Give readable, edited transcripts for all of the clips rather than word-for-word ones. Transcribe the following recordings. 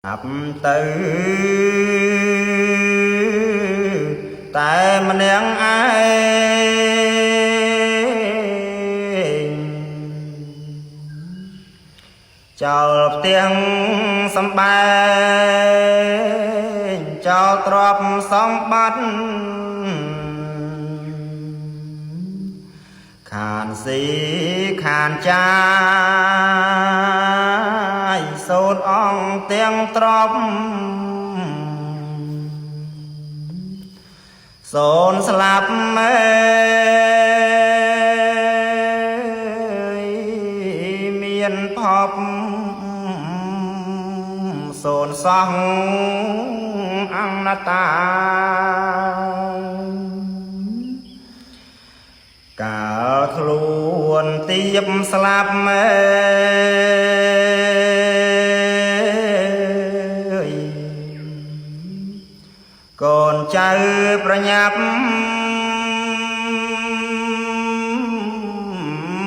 từ tại mình đang ai chào tiếng sấm bay chào trọp sóng bắt khàn sĩ khàn trai sốt ong tiếng trọp sôn slap miền pop sôn song ăn ta cả luôn tiếp slap còn traiประnhập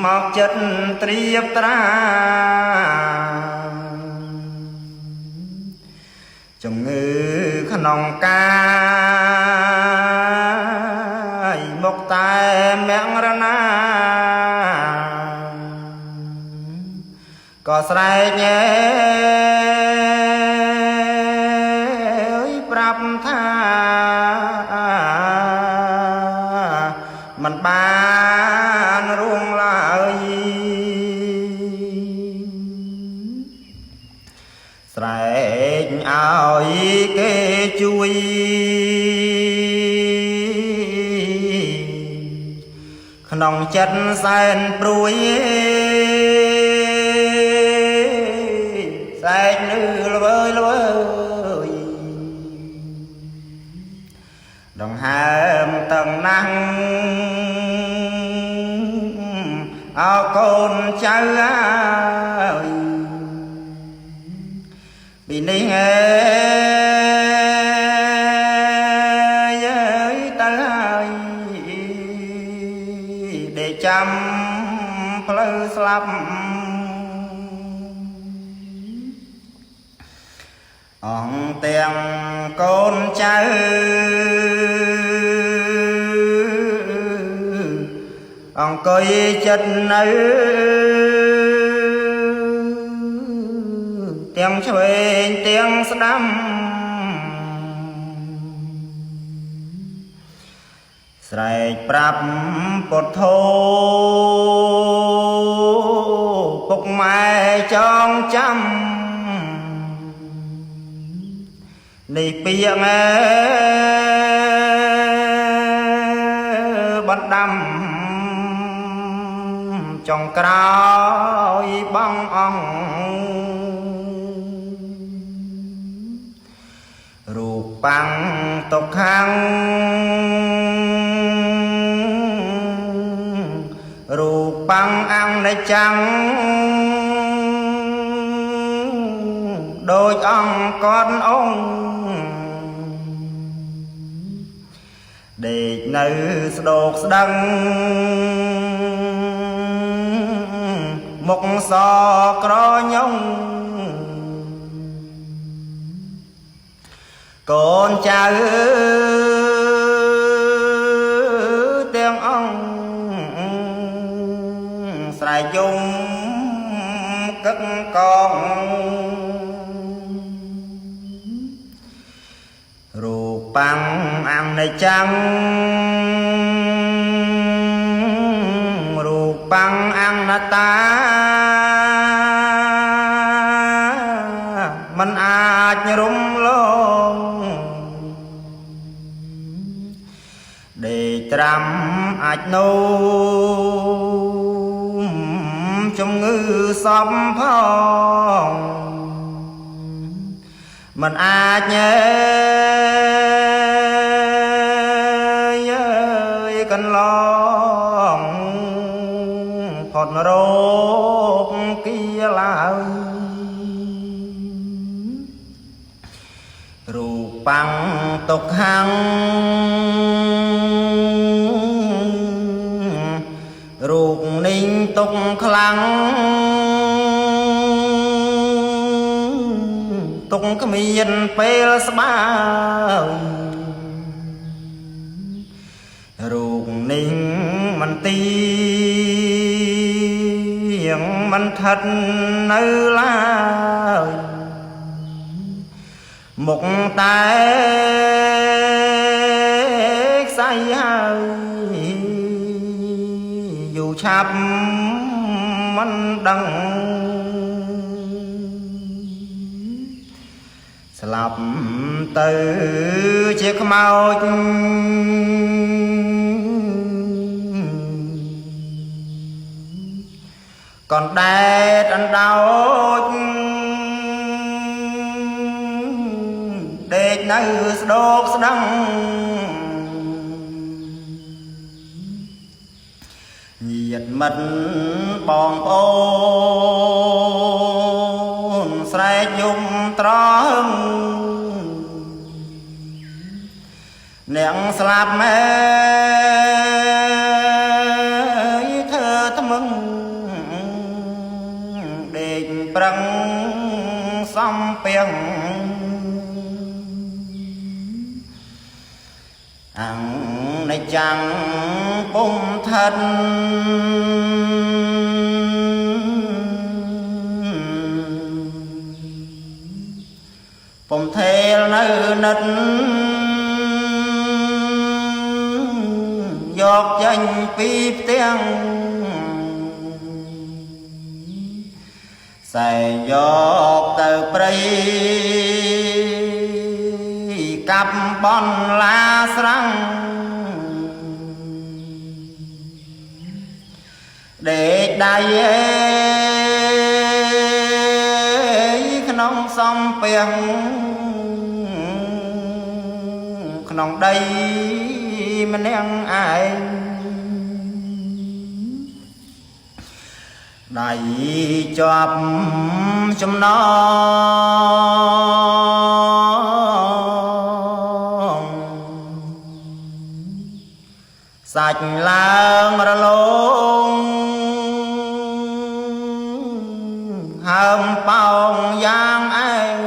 មកចិត្តត្រៀបត្រាជំងឺក្នុងកាយមកតែមាំងរណាក៏ស្រែកញ៉ែប្រាប់ថាมันបានរួងឡើយស្រែកឲ្យគេជួយក្នុងចិត្តសែនព្រួយសែកលឺល្វើយល្វើយដង្ហើមតឹងណាស់អោកូនចៅអើយពីនេះអើយទៅហើយដេកចាំផ្លូវស្លាប់អង្គទាំងកូនចៅអង្គុយចិត្តនៅទាំងឆ្វេងទាំងស្ដាំស្រែកប្រាប់ពុទ្ធោពុកម៉ែចងចាំនេះពាក្យបណ្ដាំចុងក្រោយបងអង្គរូបបាំងទុកខាងរូបបាំងអង្គនៃចាំងដូចអង្គកនអង្គដេកនៅស្ដោកស្ដឹងមុខសក្រញងកូនចៅទាំងអង្គស្រែកយំកឹកកងរូបបាំងអង្គនៃចាំងរូបបាំងអង្គណតាมันអាចរំលងដេកត្រាំអាចនោមជំងឺសពផងมันអាចញ៉ែកន្លងផុតរោគគៀឡើយរូបបាំងទុកខាងរូបនីងទុកខ្លាំងទុក កគ្មានពេលស្បើយរូបនេះមិនទៀងមិនថិតនៅឡើយមុខតែខ្សែហើយយូរឆាប់មិនដឹងស្លាប់ទៅជាខ្មោចកណ្ដែតអណ្ដោចដេកនៅស្ដោកស្ដឹងញាតិមិត្តបងប្អូនស្រែកយំត្រង់អ្នកស្លាប់មែធ្វើថ្មឹងដេកប្រឹងសំពីងអង្និច្ចំពុំថិតពុំថេលនៅនិតយកចេញពីផ្ទាំងសែងយកទៅព្រៃកាប់បនឡាស្រាំងដេកដៃក្នុងសំពីងក្នុងដីម្នាក់ឯងដៃជាប់ចំណងសាច់ឡើងរលោងហើមប៉ោងយ៉ាងឯង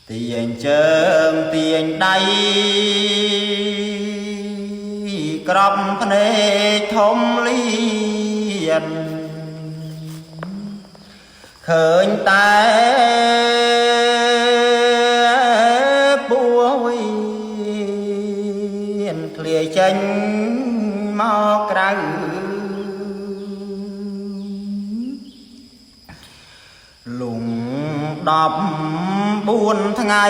ទាញជើងទាញដៃក្របភ្នែកធំលៀនឃើញតែពួវីនធ្លាយចេញមកក្រៅលំ14ថ្ងៃ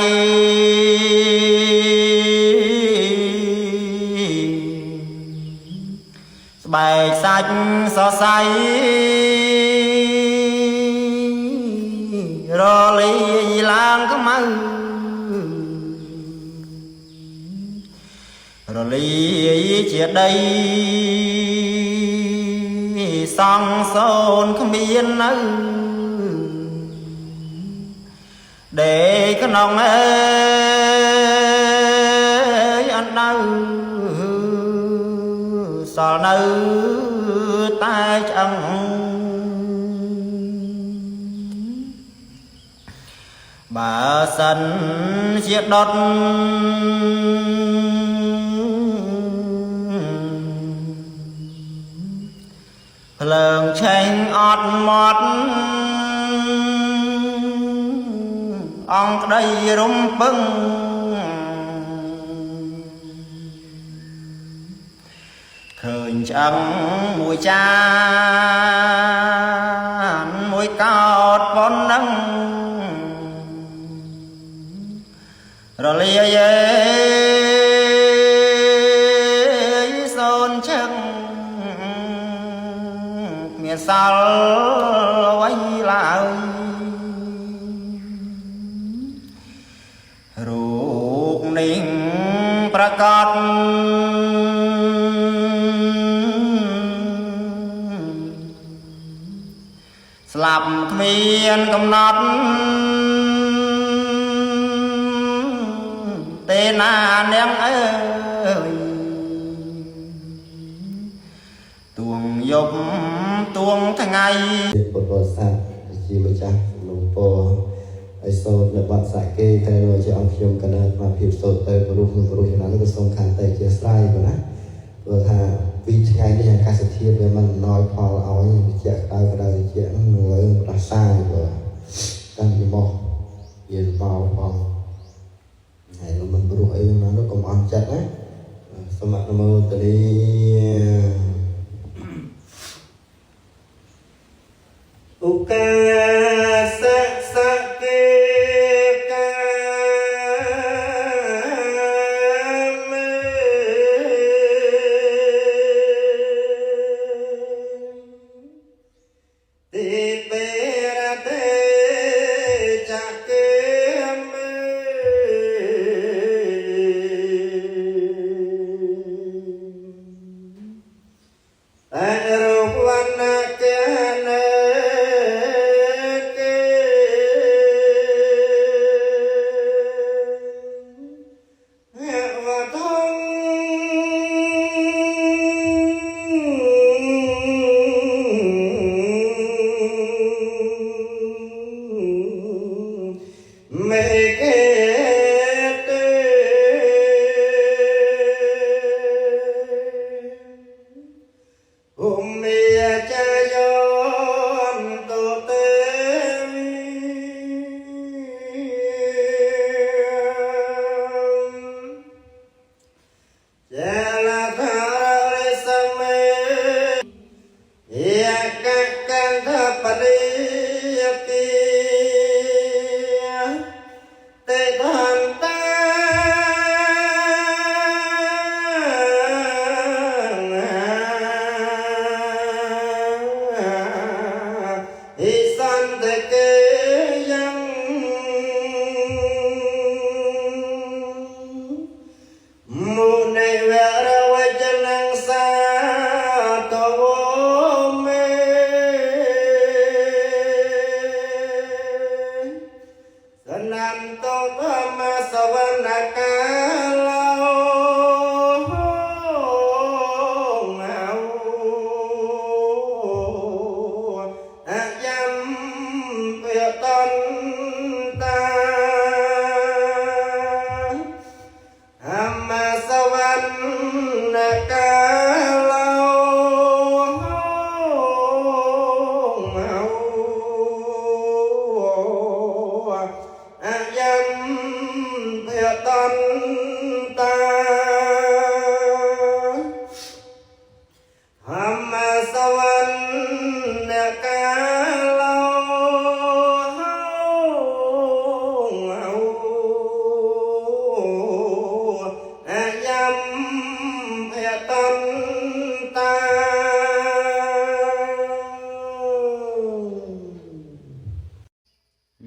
ស្បែកសាច់សរសៃរលាយឡើងខ្មៅរលាយជាដីសង់សូនគ្មាននៅដេកក្នុងអើយអណ្ដៅសល់នៅតែឆ្អឹងបើសិនជាដុតភ្លើងឆេងអត់មាត់អង្គក្តីរំពឹងឃើញឆ្អឹងមួយចានមួយកោតប៉ុណ្ណឹងរលាយសូនឈឹងគ្មានសល់អ្វីឡើយរូបនេះប្រកាសស្លាប់គ្មានកំណត់ទេណានាងអើយទួងយប់ទួងថ្ងៃពុទ្ធបរិស័ទ ជាម្ចាស់សំណុំពរឲ្យសូត្រនៅបាត់សាគេក្រែរជាអង្គខ្ញុំកណ្ដាលមកភាពសូត្រទៅព្រោះក្នុងព្រោះឆ្នាំនេះក៏សូមខានតែជាស្រ័យប៉ុណ្ណាព្រោះថាពីថ្ងៃនេះអាកាសធាតុវាមិនអំណោយផលឲ្យជាក្តៅជានឹងលើប្រសាយបើតាំងពីមកវាមកផងហើយមិនព្រោះអីណានោះកុំអន់ចិត្តណាសូមអនុមោទនាឧកាសសគេកាមេទីបេរតេចគេមេតែរូបវណ្ណគេ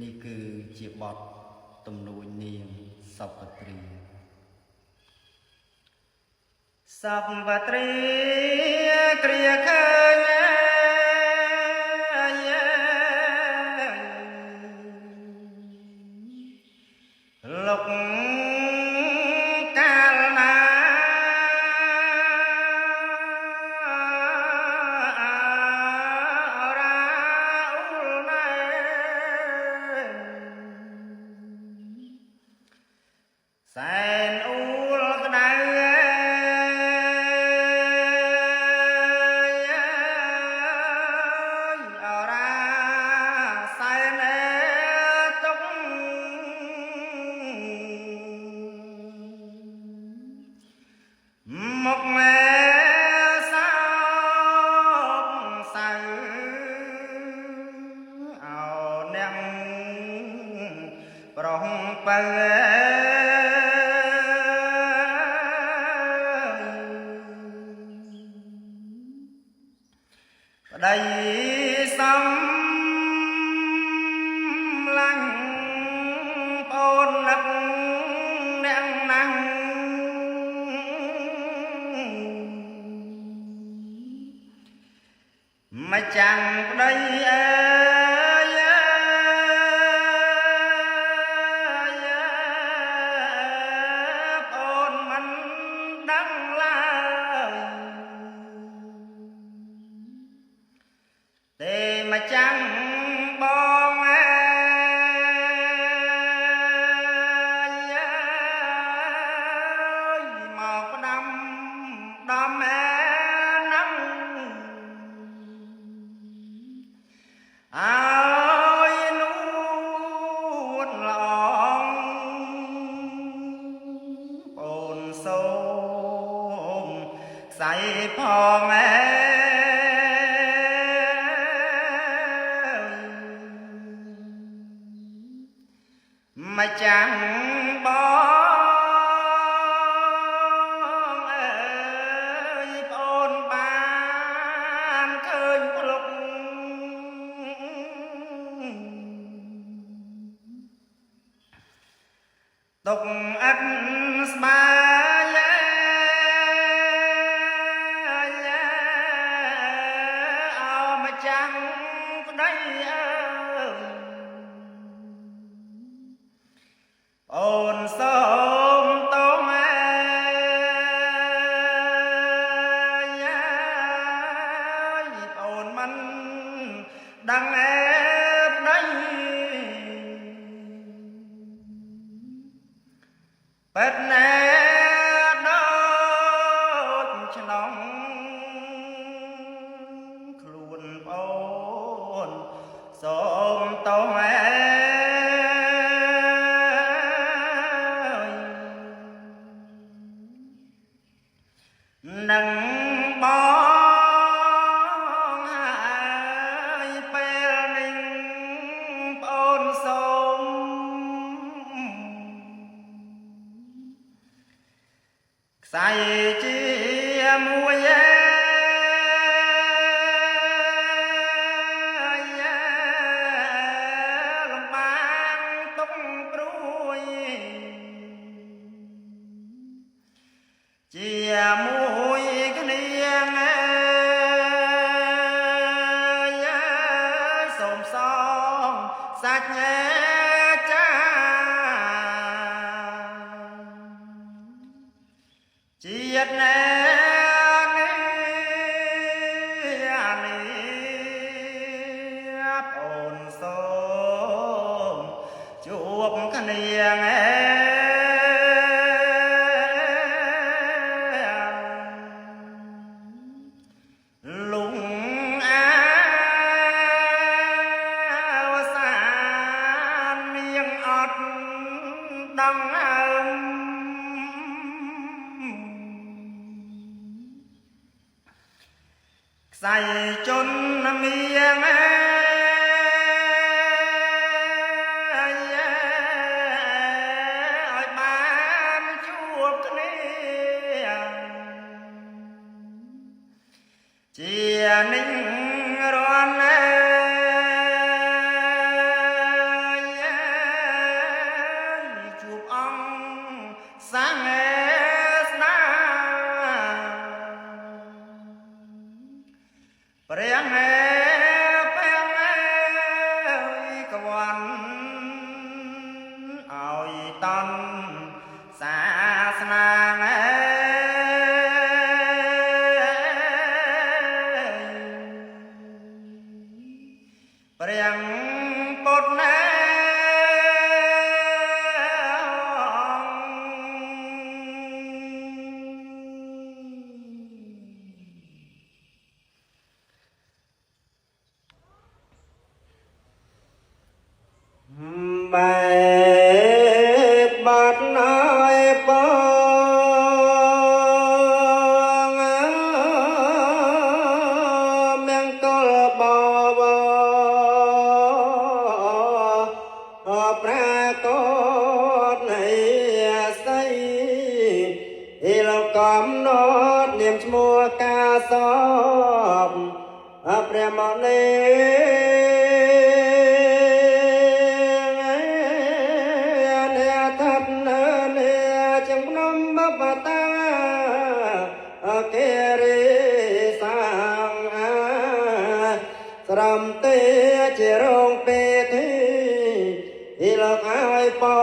នេះគឺជាបទទំនួញនាងសពត្រី សពត្រីគ្រាឃើញលុកកាលណាសែនអ៊ូលក្តៅអរ៉ាសែនទុកមកមែសោកសៅអោអ្នកប្រុងបើប្តីសំឡាញ់អូននឹកអ្នកណាំងមកចាំងប្តីអើយអូនមិនដឹងឡើយទេមកចាំងបង mà chẳng bỏ ơi ôn ban khơi lục tục ắt ba mà chẳng có đây ôn sớm tôm ôn mình đang ép đây bết nè đó cho nóng luôn ôn sớm tôm nắng bóng hai bè ninh ôn sông say chia muối lòng ban tóc ruồi chia muối cái niềng sồm son sạch nhẹ cha chia nè ồn sông chuộc cái niềng lùng áo xa miếng ọt đắng say chôn miếng ơi ban chuộc chia ninh ron chụp ong sáng Priang peng kawan oi tan sa snang Priang pot na bài bát nói bông miếng câu bò bò pra cốt này say thìเราcắm nốt niềm mua ca sop pre mọ Ram te che rong pe thi ilok ai po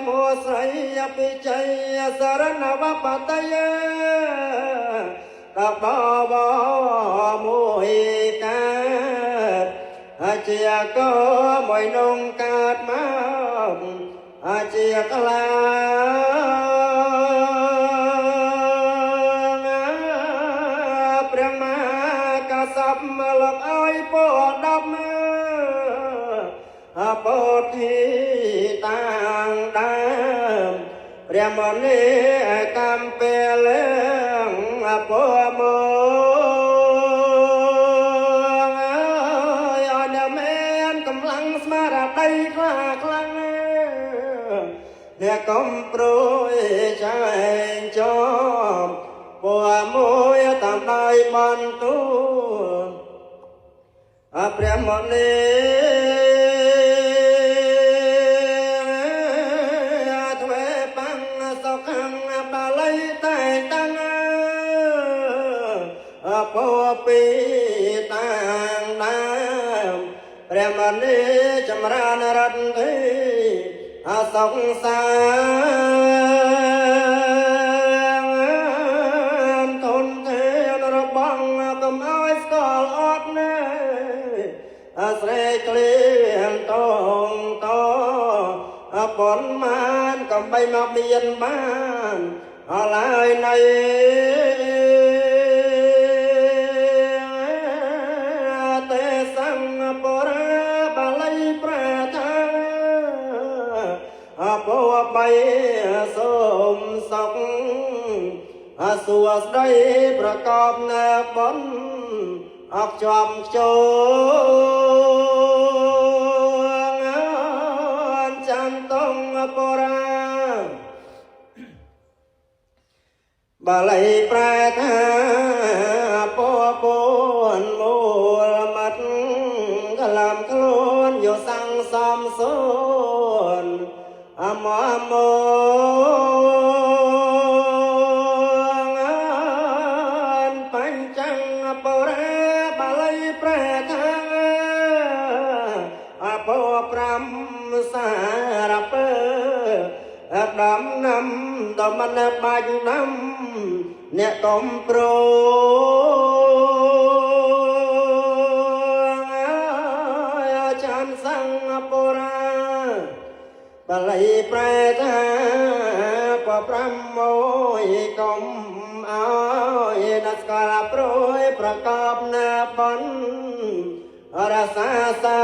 mo sai api chai sarana bapataya ta ba ba mo hi ka chia có mọi nông cát ma chia la lộc ơi po đâm po thi tang đam riam ni cam pe leng po mo ដីខ្លាខ្លាំងអ្នកកំប្រួយចែងចប់ពួរមួយតាមដៃបន្ទូលព្រះមុនីទ្វេបង្សុខំបាលីតែតាំងពោពីតាំងដើមព្រះមុនីចម្រើនរតន៍ទេសុខសាធនធានរបស់កុំឲ្យស្គាល់អត់ណែស្រែកលៀនតងតប៉ុនមានកំបីមកមានបានអឡើយនៃទេសង្ឃបរាបាលីប្រថាពោបីសូមសុខសួស្ដីប្រកបនៅបុណ្យអកជាប់ចូលចាំតងបរាបាលីប្រែថាពោពួនមូលមត្តក្លាមខ្លួនយកសង្ឃសំសូនអមមបញ្ចាំងបរាបាលីប្រែថាពោប្រាំសារពើដំណាំដំណបាច់ណាំអ្នកកំប្រូចានសង្ឃបរាបាលីប្រែថាបប្រាំមួយកុំអើយណាស្គាល់ព្រួយប្រកបនៅបុណ្យរសាសា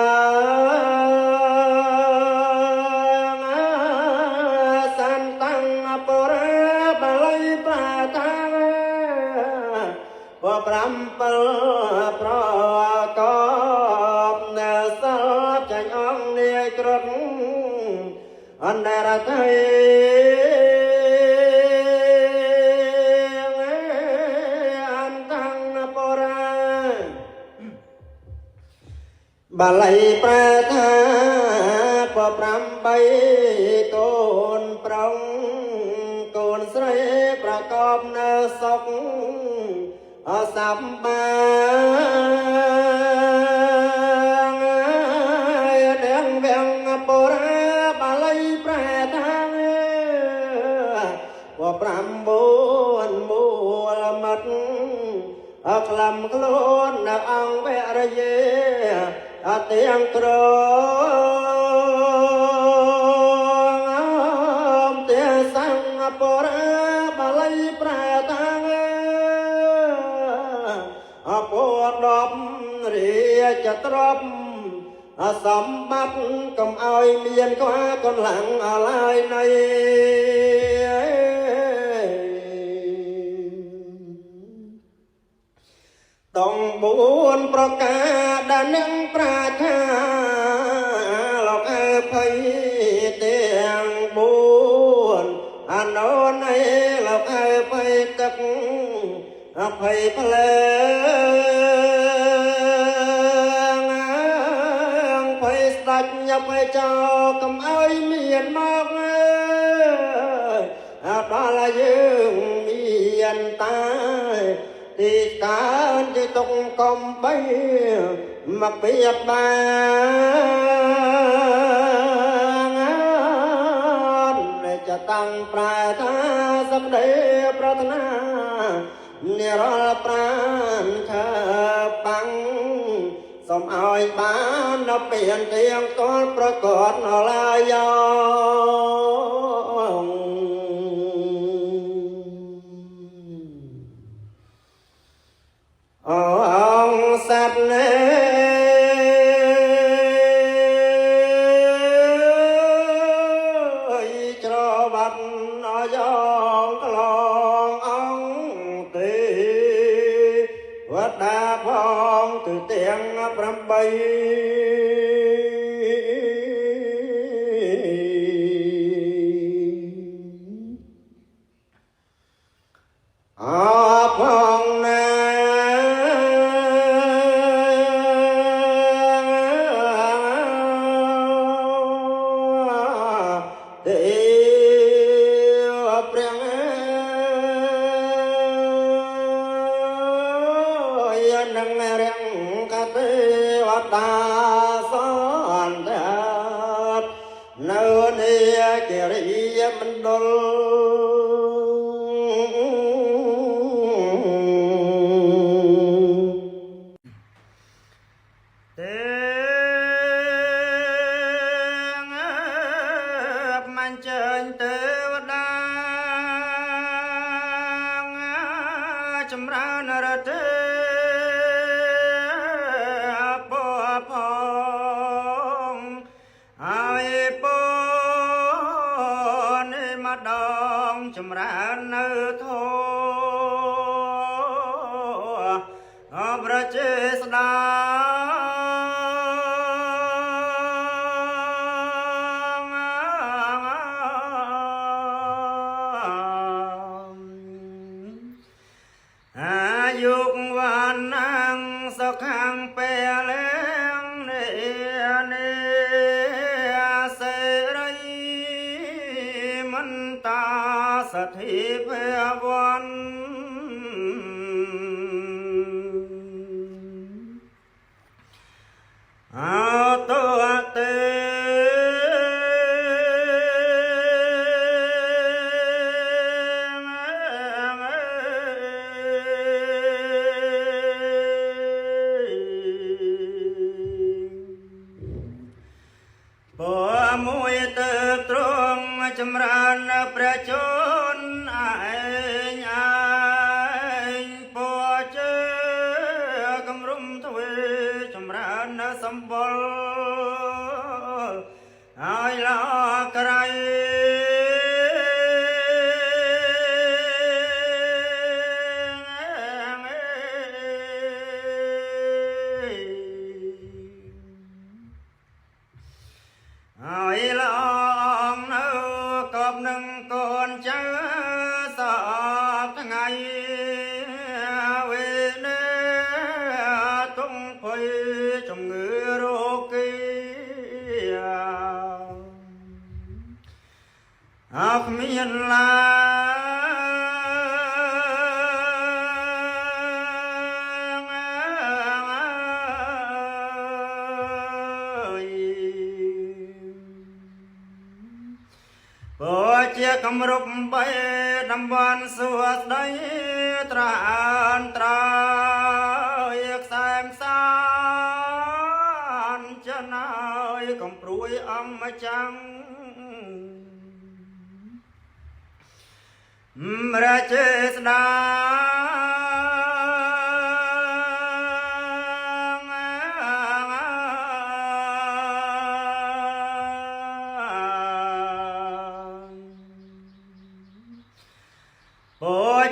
សន្តងបរាបាលីប្រែថាបប្រាំពិលប្រកបនៅសិលចាញ់អង្គនាយក្រត់អន្តរថៃអន្តងបរាបាលីប្រែថាបប្រាំបីកូនប្រុងកូនស្រីប្រកបនៅសុខសម្បាននាងវាំងបរាបាលីប្រែថាបប្រាំបួនមូលមត្តក្លំខ្លួននៅអង្គវរយាទាំងក្រទេសង្ឃបរាបាលីប្រែថាពោដប់រាជទ្រព្យសម្បត្តិកុំឲ្យមានខ្វះកន្លងអឡើយនៃต้อง4ប្រការដែលនឹងប្រាថ្នាលោកអើភ័យទាំង4អនុនៃលោកអើភ័យទឹកអភ័យផ្លែភ័យស្ដាច់ញ៉ាប់ភ័យចោលកុំឲ្យមានមកដល់យើងមានតែទីការជាទុកកំបីមកពីបានจะតាំងប្រែថាសក្តីប្រាថ្នានិរលប្រានថាបាំងសូមឲ្យបានដល់ពៀនទាំងកលប្រកបនៅឡាយអង្គសត្វណែច្របាត់អយោក្លងអង្គទេវតាផងគឺទាំង8 រៀងកទេវតាសន្តាននៅនេះគិរិយមណ្ឌលចម្រើនរទេពផងហើយពនេះម្ដងចម្រើននៅធម៌ប្រជេស្តាยุกวันนังสักขังเปลงเนเนเสรีมันตาสถิเพวันเอาตัวเตមួយទៅត្រង់ចម្រើនព្រះជន្មឯងពជើកំរុំទ្វេចម្រើនសម្បុរឲ្យល្អក្រៃហើយល្អងនៅកបនឹងកូនចៅសពថ្ងៃវេនេទុំភ័យជំងឺរោគីគ្មានឡាជាគម្រប់បីតំបន់សួស្ដីត្រានត្រាយខ្សែមសានចណាយកំព្រួយអំម្ចាំងព្រះចេស្តា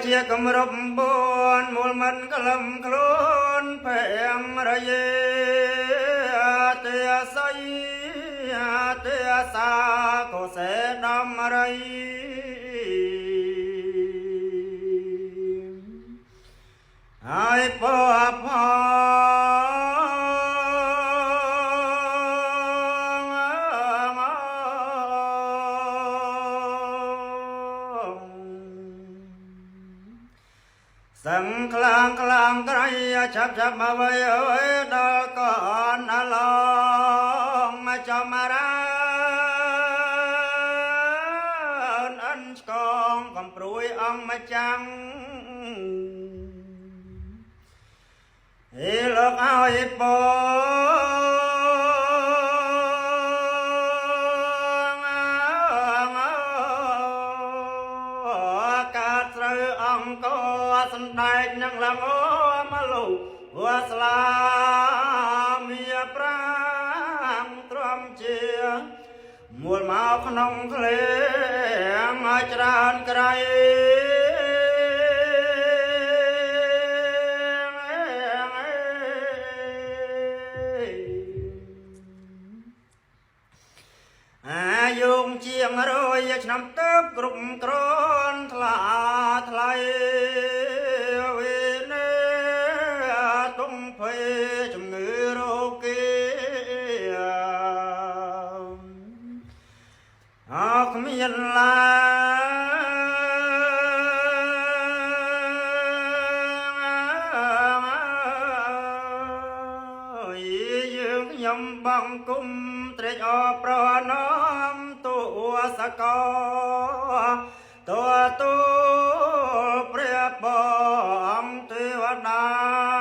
ជាគម្រប់4មូលមិនក្លឹមខ្លួនភែមរយេទេស័យទេសាកុសេដំរីហើយពសង្ខ្លាំងខ្លាំងក្រៃចាប់មកໄວដល់កនឡងចំរានអិនឆ្កងកំព្រួយអំម្ចាំងលោកឲ្យពអង្គសំដែងនឹងលងមកលោកវ៉ាស្លាមីប្រាំទ្រាំជាមួលមកក្នុងក្លេមកច្រើនក្រៃអាយុជាង100ឆ្នាំទៅគ្រប់ក្រនថ្លាថ្លៃវេនេទុំភ័យជំងឺរោគីគ្មានឡា ខ្ញុំបងគុំត្រេកអរប្រណមទូសកលតួទូព្រះបងទេវតា